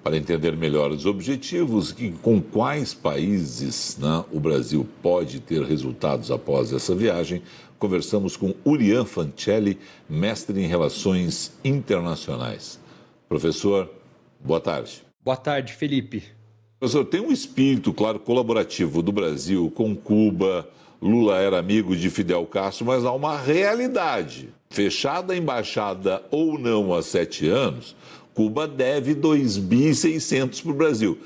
Para entender melhor os objetivos e com quais países, né, o Brasil pode ter resultados após essa viagem, conversamos com Urian Fancelli, mestre em Relações Internacionais. Professor, boa tarde. Boa tarde, Felipe. Professor, tem um espírito, claro, colaborativo do Brasil com Cuba. Lula era amigo de Fidel Castro, mas há uma realidade. Fechada a embaixada ou não há 7 anos, Cuba deve 2.600 para o Brasil.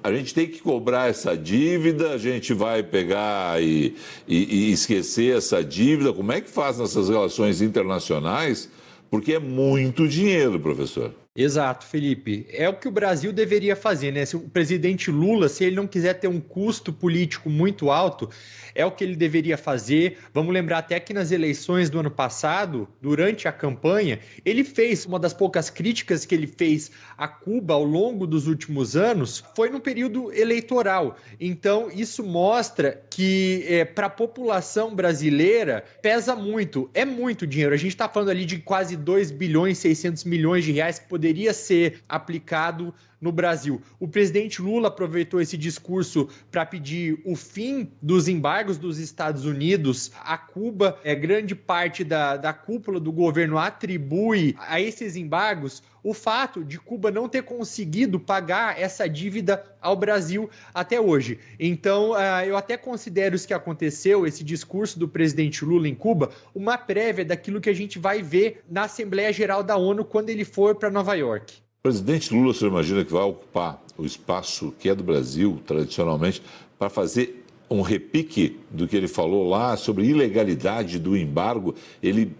A gente tem que cobrar essa dívida, a gente vai pegar e esquecer essa dívida. Como é que faz nessas relações internacionais? Porque é muito dinheiro, professor. Exato, Felipe. É o que o Brasil deveria fazer, né? Se o presidente Lula, se ele não quiser ter um custo político muito alto, é o que ele deveria fazer. Vamos lembrar até que nas eleições do ano passado, durante a campanha, ele fez uma das poucas críticas que ele fez a Cuba ao longo dos últimos anos, foi no período eleitoral. Então, isso mostra que para a população brasileira pesa muito, é muito dinheiro. A gente está falando ali de quase 2 bilhões e 600 milhões de reais que poderia ser aplicado no Brasil. O presidente Lula aproveitou esse discurso para pedir o fim dos embargos dos Estados Unidos a Cuba. Grande parte da cúpula do governo atribui a esses embargos o fato de Cuba não ter conseguido pagar essa dívida ao Brasil até hoje. Então, eu até considero isso que aconteceu, esse discurso do presidente Lula em Cuba, uma prévia daquilo que a gente vai ver na Assembleia Geral da ONU quando ele for para Nova York. O presidente Lula, o senhor imagina que vai ocupar o espaço que é do Brasil, tradicionalmente, para fazer um repique do que ele falou lá sobre ilegalidade do embargo? Ele,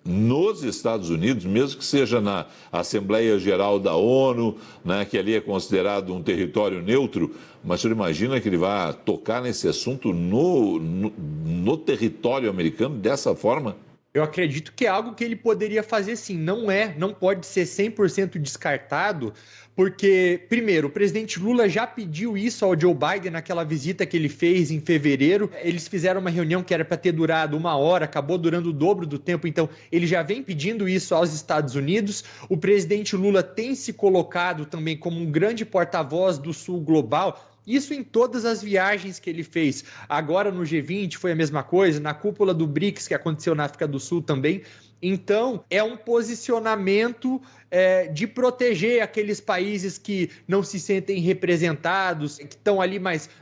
nos Estados Unidos, mesmo que seja na Assembleia Geral da ONU, né, que ali é considerado um território neutro, mas o senhor imagina que ele vai tocar nesse assunto no território americano dessa forma? Eu acredito que é algo que ele poderia fazer sim, não pode ser 100% descartado, porque, primeiro, o presidente Lula já pediu isso ao Joe Biden naquela visita que ele fez em fevereiro. Eles fizeram uma reunião que era para ter durado 1 hora, acabou durando o dobro do tempo, então ele já vem pedindo isso aos Estados Unidos. O presidente Lula tem se colocado também como um grande porta-voz do Sul global. Isso em todas as viagens que ele fez. Agora no G20 foi a mesma coisa, na cúpula do BRICS, que aconteceu na África do Sul também. Então, é um posicionamento de proteger aqueles países que não se sentem representados, que estão ali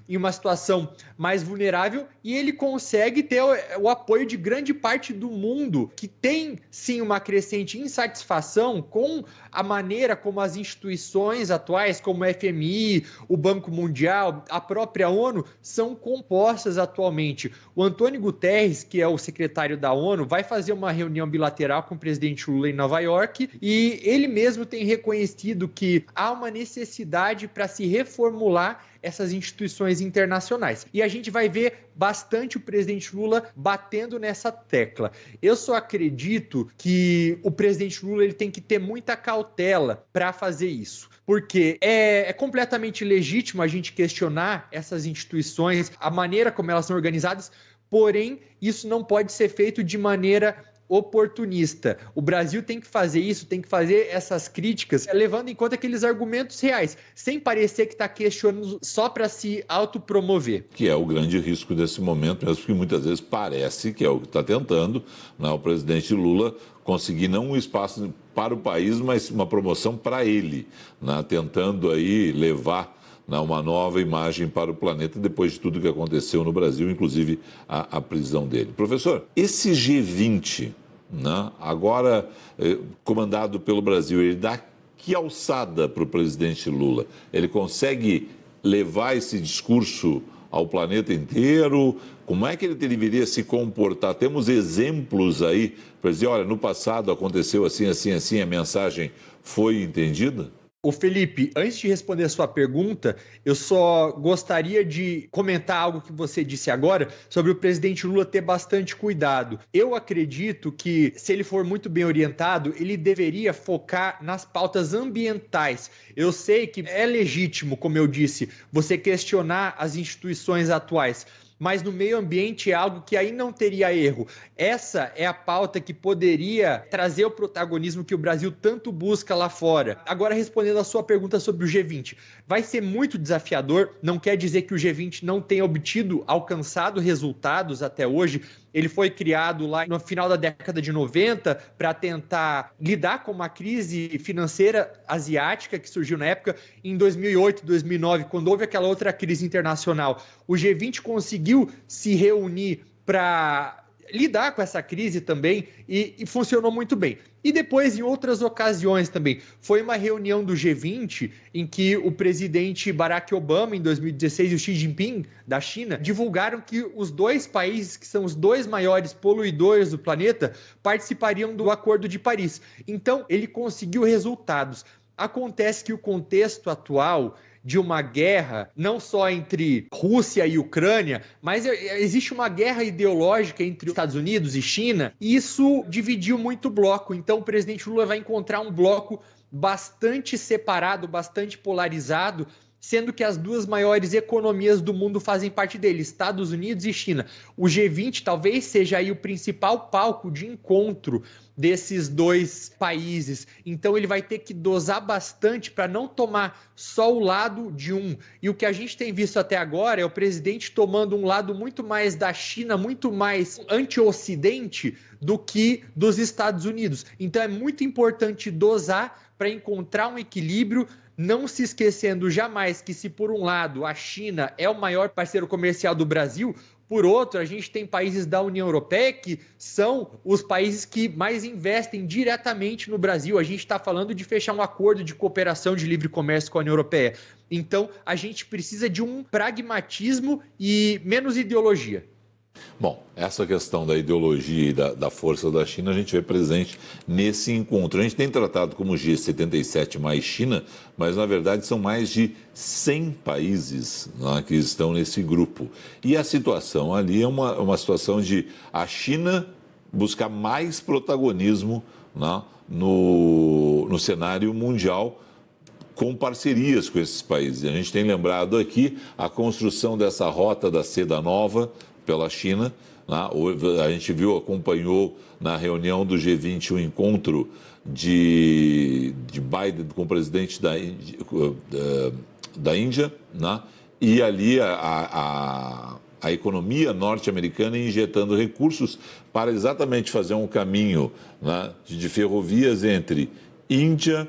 em uma situação mais vulnerável, e ele consegue ter o apoio de grande parte do mundo, que tem, sim, uma crescente insatisfação com a maneira como as instituições atuais, como o FMI, o Banco Mundial, a própria ONU, são compostas atualmente. O Antônio Guterres, que é o secretário da ONU, vai fazer uma reunião bilateral com o presidente Lula em Nova York, e ele mesmo tem reconhecido que há uma necessidade para se reformular essas instituições internacionais. E a gente vai ver bastante o presidente Lula batendo nessa tecla. Eu só acredito que o presidente Lula ele tem que ter muita cautela para fazer isso, porque é completamente legítimo a gente questionar essas instituições, a maneira como elas são organizadas, porém, isso não pode ser feito de maneira oportunista. O Brasil tem que fazer isso, tem que fazer essas críticas, levando em conta aqueles argumentos reais, sem parecer que está questionando só para se autopromover. Que é o grande risco desse momento, mesmo que muitas vezes parece que é o que está tentando, né, o presidente Lula conseguir não um espaço para o país, mas uma promoção para ele, né, tentando aí levar uma nova imagem para o planeta depois de tudo que aconteceu no Brasil, inclusive a prisão dele. Professor, esse G20, né, agora comandado pelo Brasil, ele dá que alçada para o presidente Lula? Ele consegue levar esse discurso ao planeta inteiro? Como é que ele deveria se comportar? Temos exemplos aí para dizer, olha, no passado aconteceu assim, assim, assim, a mensagem foi entendida? Ô Felipe, antes de responder a sua pergunta, eu só gostaria de comentar algo que você disse agora sobre o presidente Lula ter bastante cuidado. Eu acredito que, se ele for muito bem orientado, ele deveria focar nas pautas ambientais. Eu sei que é legítimo, como eu disse, você questionar as instituições atuais, mas no meio ambiente é algo que aí não teria erro. Essa é a pauta que poderia trazer o protagonismo que o Brasil tanto busca lá fora. Agora, respondendo a sua pergunta sobre o G20, vai ser muito desafiador, não quer dizer que o G20 não tenha alcançado resultados até hoje. Ele foi criado lá no final da década de 90 para tentar lidar com uma crise financeira asiática que surgiu na época. Em 2008, 2009, quando houve aquela outra crise internacional, o G20 conseguiu se reunir para lidar com essa crise também e funcionou muito bem. E depois, em outras ocasiões também, foi uma reunião do G20 em que o presidente Barack Obama, em 2016, e o Xi Jinping, da China, divulgaram que os dois países, que são os dois maiores poluidores do planeta, participariam do Acordo de Paris. Então, ele conseguiu resultados. Acontece que o contexto atual de uma guerra, não só entre Rússia e Ucrânia, mas existe uma guerra ideológica entre Estados Unidos e China, e isso dividiu muito o bloco. Então, o presidente Lula vai encontrar um bloco bastante separado, bastante polarizado, sendo que as duas maiores economias do mundo fazem parte dele, Estados Unidos e China. O G20 talvez seja aí o principal palco de encontro desses dois países. Então ele vai ter que dosar bastante para não tomar só o lado de um. E o que a gente tem visto até agora é o presidente tomando um lado muito mais da China, muito mais anti-ocidente do que dos Estados Unidos. Então é muito importante dosar para encontrar um equilíbrio, não se esquecendo jamais que, se por um lado a China é o maior parceiro comercial do Brasil, por outro, a gente tem países da União Europeia que são os países que mais investem diretamente no Brasil. A gente está falando de fechar um acordo de cooperação de livre comércio com a União Europeia. Então, a gente precisa de um pragmatismo e menos ideologia. Bom, essa questão da ideologia e da força da China a gente vê presente nesse encontro. A gente tem tratado como G77 mais China, mas na verdade são mais de 100 países, né, que estão nesse grupo. E a situação ali é uma situação de a China buscar mais protagonismo, né, no cenário mundial, com parcerias com esses países. A gente tem lembrado aqui a construção dessa rota da Seda Nova pela China, né? A gente acompanhou na reunião do G20 o encontro de Biden com o presidente da Índia, né? E ali a economia norte-americana injetando recursos para exatamente fazer um caminho, né, de ferrovias entre Índia,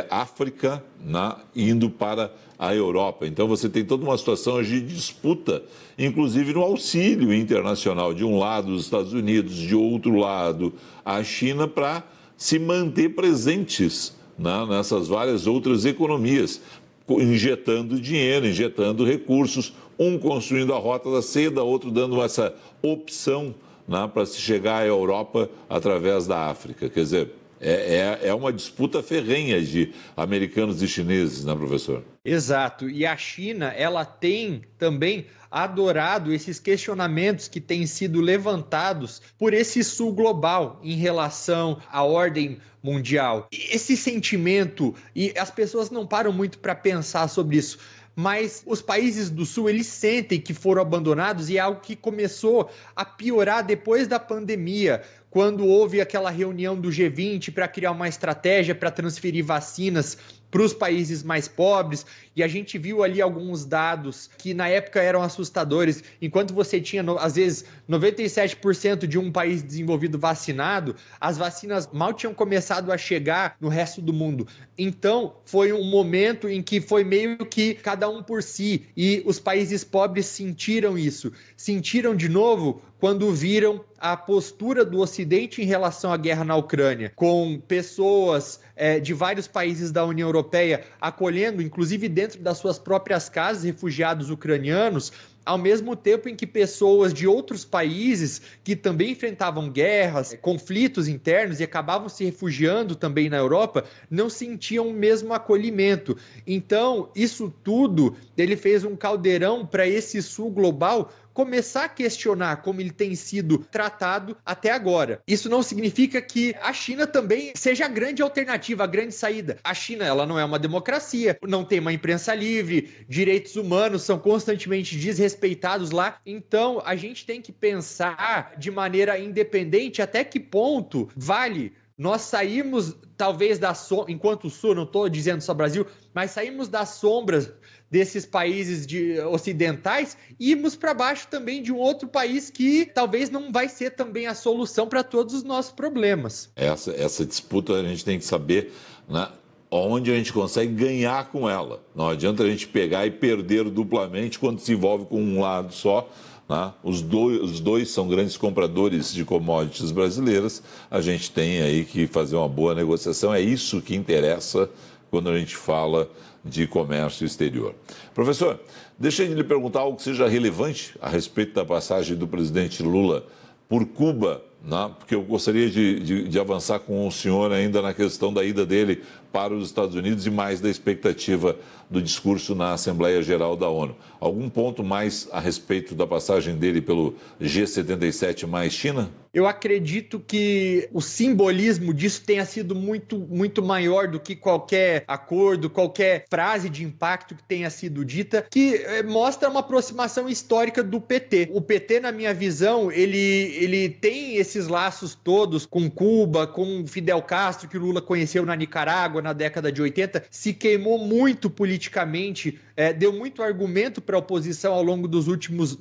África, né, indo para a Europa. Então você tem toda uma situação de disputa, inclusive no auxílio internacional, de um lado os Estados Unidos, de outro lado a China, para se manter presentes, né, nessas várias outras economias, injetando dinheiro, injetando recursos, um construindo a rota da seda, outro dando essa opção, né, para se chegar à Europa através da África. Quer dizer, é uma disputa ferrenha de americanos e chineses, né, professor? Exato. E a China, ela tem também adorado esses questionamentos que têm sido levantados por esse sul global em relação à ordem mundial. E esse sentimento, e as pessoas não param muito para pensar sobre isso, mas os países do Sul, eles sentem que foram abandonados, e é algo que começou a piorar depois da pandemia, quando houve aquela reunião do G20 para criar uma estratégia para transferir vacinas para os países mais pobres, e a gente viu ali alguns dados que na época eram assustadores. Enquanto você tinha, às vezes, 97% de um país desenvolvido vacinado, as vacinas mal tinham começado a chegar no resto do mundo. Então, foi um momento em que foi meio que cada um por si, e os países pobres sentiram isso. Sentiram de novo quando viram a postura do Ocidente em relação à guerra na Ucrânia, com pessoas de vários países da União Europeia acolhendo, inclusive dentro das suas próprias casas, refugiados ucranianos, ao mesmo tempo em que pessoas de outros países que também enfrentavam guerras, conflitos internos e acabavam se refugiando também na Europa, não sentiam o mesmo acolhimento. Então, isso tudo, ele fez um caldeirão para esse sul global começar a questionar como ele tem sido tratado até agora. Isso não significa que a China também seja a grande alternativa, a grande saída. A China, ela não é uma democracia, não tem uma imprensa livre, direitos humanos são constantemente desrespeitados lá. Então, a gente tem que pensar de maneira independente até que ponto vale nós sairmos, talvez, enquanto o Sul, não estou dizendo só Brasil, mas saímos das sombras desses países ocidentais e irmos para baixo também de um outro país que talvez não vai ser também a solução para todos os nossos problemas. Essa disputa a gente tem que saber, né, onde a gente consegue ganhar com ela. Não adianta a gente pegar e perder duplamente quando se envolve com um lado só. Né? Os dois são grandes compradores de commodities brasileiras, a gente tem aí que fazer uma boa negociação, é isso que interessa quando a gente fala de comércio exterior. Professor, deixa eu lhe perguntar algo que seja relevante a respeito da passagem do presidente Lula por Cuba, né? Porque eu gostaria de avançar com o senhor ainda na questão da ida dele para os Estados Unidos e mais da expectativa do discurso na Assembleia Geral da ONU. Algum ponto mais a respeito da passagem dele pelo G77 mais China? Eu acredito que o simbolismo disso tenha sido muito maior do que qualquer acordo, qualquer frase de impacto que tenha sido dita, que mostra uma aproximação histórica do PT. O PT, na minha visão, ele tem esses laços todos com Cuba, com Fidel Castro, que o Lula conheceu na Nicarágua na década de 80, se queimou muito politicamente, deu muito argumento para a oposição ao longo dos últimos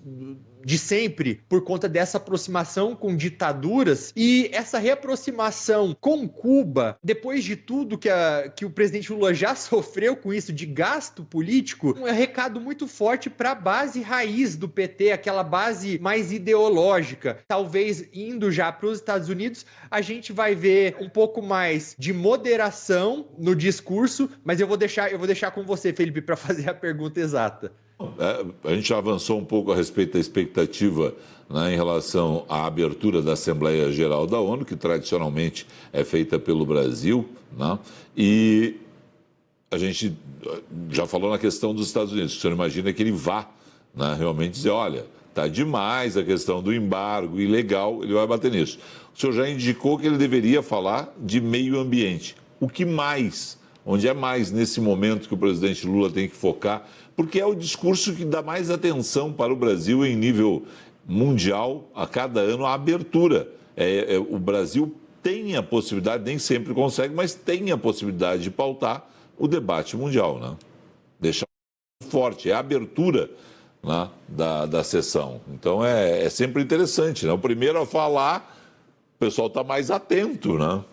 de sempre, por conta dessa aproximação com ditaduras, e essa reaproximação com Cuba, depois de tudo que o presidente Lula já sofreu com isso, de gasto político, é um recado muito forte para a base raiz do PT, aquela base mais ideológica. Talvez indo já para os Estados Unidos, a gente vai ver um pouco mais de moderação no discurso, mas eu vou deixar com você, Felipe, para fazer a pergunta exata. A gente já avançou um pouco a respeito da expectativa, né, em relação à abertura da Assembleia Geral da ONU, que tradicionalmente é feita pelo Brasil, né, e a gente já falou na questão dos Estados Unidos. O senhor imagina que ele vá, né, realmente dizer, olha, está demais a questão do embargo ilegal, ele vai bater nisso. O senhor já indicou que ele deveria falar de meio ambiente. O que mais? Onde é mais nesse momento que o presidente Lula tem que focar? Porque é o discurso que dá mais atenção para o Brasil em nível mundial a cada ano, a abertura. O Brasil tem a possibilidade, nem sempre consegue, mas tem a possibilidade de pautar o debate mundial, né? Deixar forte, é a abertura, né, da sessão. Então é sempre interessante, né? O primeiro a falar, o pessoal está mais atento, né?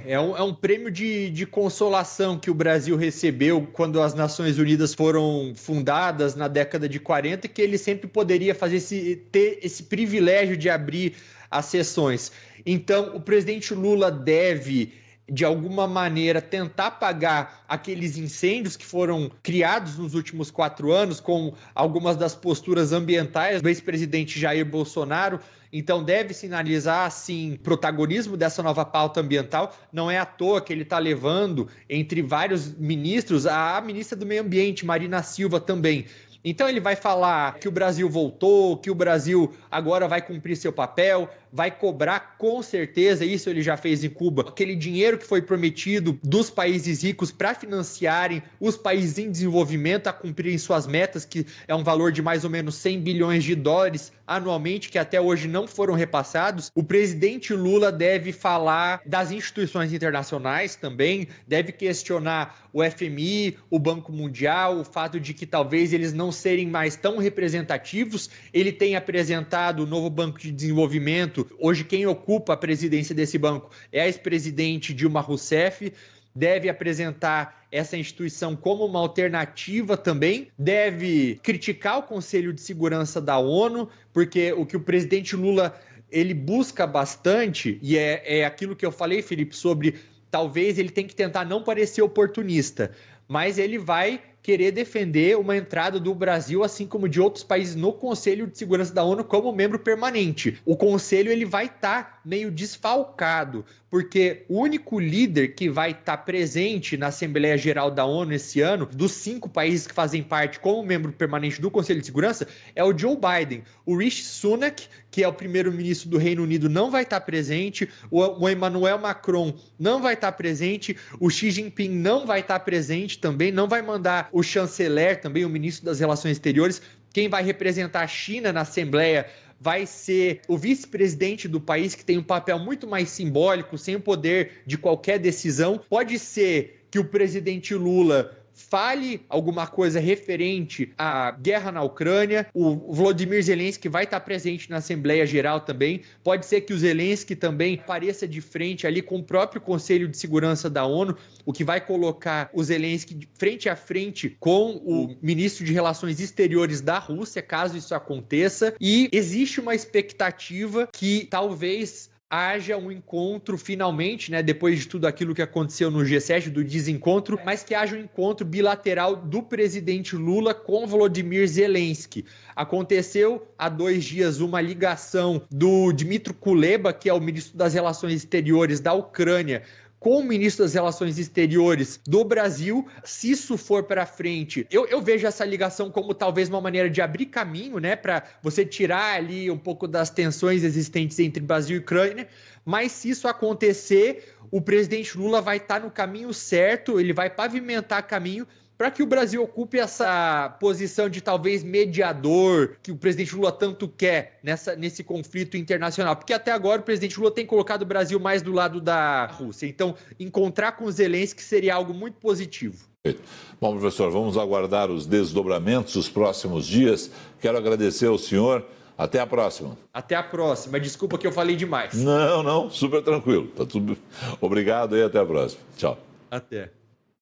É um prêmio de consolação que o Brasil recebeu quando as Nações Unidas foram fundadas na década de 40, que ele sempre poderia ter esse privilégio de abrir as sessões. Então, o presidente Lula deve, de alguma maneira, tentar apagar aqueles incêndios que foram criados nos últimos 4 anos, com algumas das posturas ambientais do ex-presidente Jair Bolsonaro. Então deve sinalizar, sim, protagonismo dessa nova pauta ambiental. Não é à toa que ele está levando, entre vários ministros, a ministra do Meio Ambiente, Marina Silva, também. Então ele vai falar que o Brasil voltou, que o Brasil agora vai cumprir seu papel, vai cobrar com certeza, isso ele já fez em Cuba, aquele dinheiro que foi prometido dos países ricos para financiarem os países em desenvolvimento a cumprirem suas metas, que é um valor de mais ou menos 100 bilhões de dólares anualmente, que até hoje não foram repassados. O presidente Lula deve falar das instituições internacionais também, deve questionar o FMI, o Banco Mundial, o fato de que talvez eles não serem mais tão representativos. Ele tem apresentado o novo Banco de Desenvolvimento. Hoje quem ocupa a presidência desse banco é a ex-presidente Dilma Rousseff. Deve apresentar essa instituição como uma alternativa também, deve criticar o Conselho de Segurança da ONU, porque o que o presidente Lula ele busca bastante, e é aquilo que eu falei, Felipe, sobre talvez ele tenha que tentar não parecer oportunista, mas ele vai querer defender uma entrada do Brasil, assim como de outros países, no Conselho de Segurança da ONU como membro permanente. O Conselho ele vai estar meio desfalcado, porque o único líder que vai estar presente na Assembleia Geral da ONU esse ano, dos 5 países que fazem parte como membro permanente do Conselho de Segurança, é o Joe Biden. O Rishi Sunak, que é o primeiro-ministro do Reino Unido, não vai estar presente, o Emmanuel Macron não vai estar presente, o Xi Jinping não vai estar presente também, não vai mandar o chanceler também, o ministro das Relações Exteriores. Quem vai representar a China na Assembleia vai ser o vice-presidente do país, que tem um papel muito mais simbólico, sem o poder de qualquer decisão. Pode ser que o presidente Lula fale alguma coisa referente à guerra na Ucrânia. O Volodymyr Zelensky vai estar presente na Assembleia Geral também. Pode ser que o Zelensky também apareça de frente ali com o próprio Conselho de Segurança da ONU, o que vai colocar o Zelensky frente a frente com o ministro de Relações Exteriores da Rússia, caso isso aconteça. E existe uma expectativa que talvez haja um encontro finalmente, né, depois de tudo aquilo que aconteceu no G7, do desencontro, mas que haja um encontro bilateral do presidente Lula com Volodymyr Zelensky. Aconteceu há 2 dias uma ligação do Dmytro Kuleba, que é o ministro das Relações Exteriores da Ucrânia, com o ministro das Relações Exteriores do Brasil. Se isso for para frente, eu vejo essa ligação como talvez uma maneira de abrir caminho, né, para você tirar ali um pouco das tensões existentes entre Brasil e Ucrânia. Mas se isso acontecer, o presidente Lula vai estar no caminho certo, ele vai pavimentar caminho para que o Brasil ocupe essa posição de talvez mediador que o presidente Lula tanto quer nesse conflito internacional. Porque até agora o presidente Lula tem colocado o Brasil mais do lado da Rússia. Então, encontrar com Zelensky seria algo muito positivo. Bom, professor, vamos aguardar os desdobramentos dos próximos dias. Quero agradecer ao senhor. Até a próxima. Até a próxima. Desculpa que eu falei demais. Não, super tranquilo. Tá tudo. Obrigado e até a próxima. Tchau. Até.